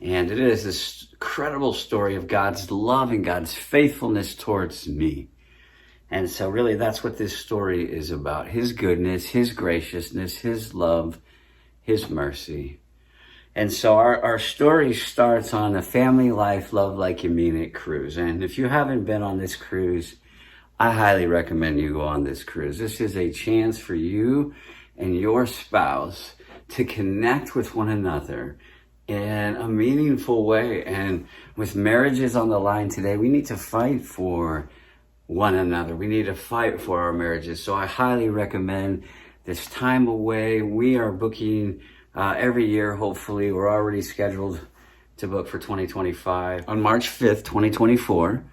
And it is this incredible story of God's love and God's faithfulness towards me. And so really that's what this story is about. His goodness, His graciousness, His love, His mercy. And so our story starts on a Family Life LLYMI cruise. And if you haven't been on this cruise, I highly recommend you go on this cruise. This is a chance for you and your spouse to connect with one another in a meaningful way. And with marriages on the line today, we need to fight for one another. We need to fight for our marriages. So I highly recommend this time away. We are booking every year, hopefully. We're already scheduled to book for 2025. On March 5th, 2024,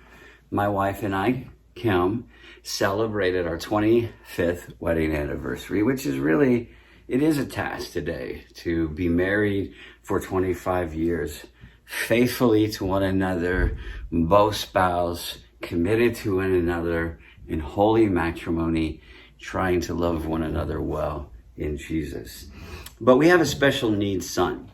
my wife and I, Kim, celebrated our 25th wedding anniversary, which is really, it is a task today to be married for 25 years, faithfully to one another, both spouse, committed to one another in holy matrimony, trying to love one another well in Jesus. But we have a special needs son,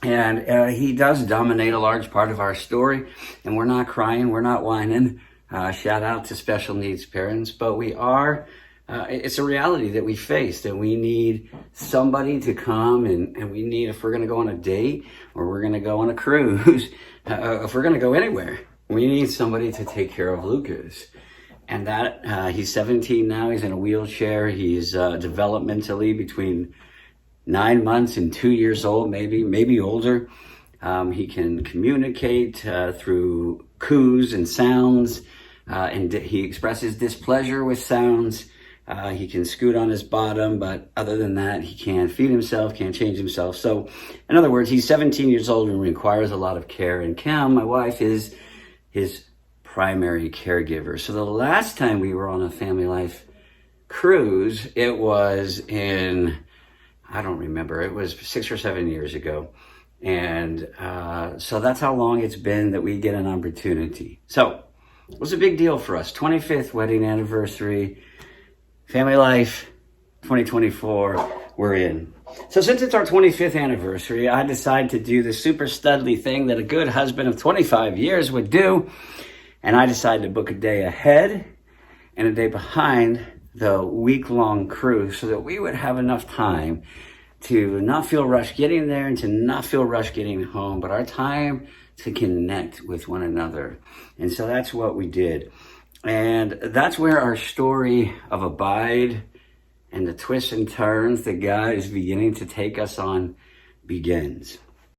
and he does dominate a large part of our story, and we're not crying, we're not whining. Shout out to special needs parents, but we are, it's a reality that we face, that we need somebody to come and we need, if we're going to go on a date or we're going to go on a cruise, if we're going to go anywhere, we need somebody to take care of Lucas. And that, he's 17 now, he's in a wheelchair, he's developmentally between 9 months and 2 years old, maybe older. He can communicate through coos and sounds, and he expresses displeasure with sounds. He can scoot on his bottom, but other than that, he can't feed himself, can't change himself. So, in other words, he's 17 years old and requires a lot of care. And Kim, my wife, is his primary caregiver. So the last time we were on a Family Life cruise, it was in, I don't remember, it was 6 or 7 years ago. And so that's how long it's been that we get an opportunity. So it was a big deal for us. 25th wedding anniversary, Family Life 2024, we're in. So since it's our 25th anniversary, I decided to do the super studly thing that a good husband of 25 years would do. And I decided to book a day ahead and a day behind the week-long cruise so that we would have enough time to not feel rushed getting there and to not feel rushed getting home, but our time to connect with one another. And so that's what we did. And that's where our story of Abide and the twists and turns that God is beginning to take us on begins.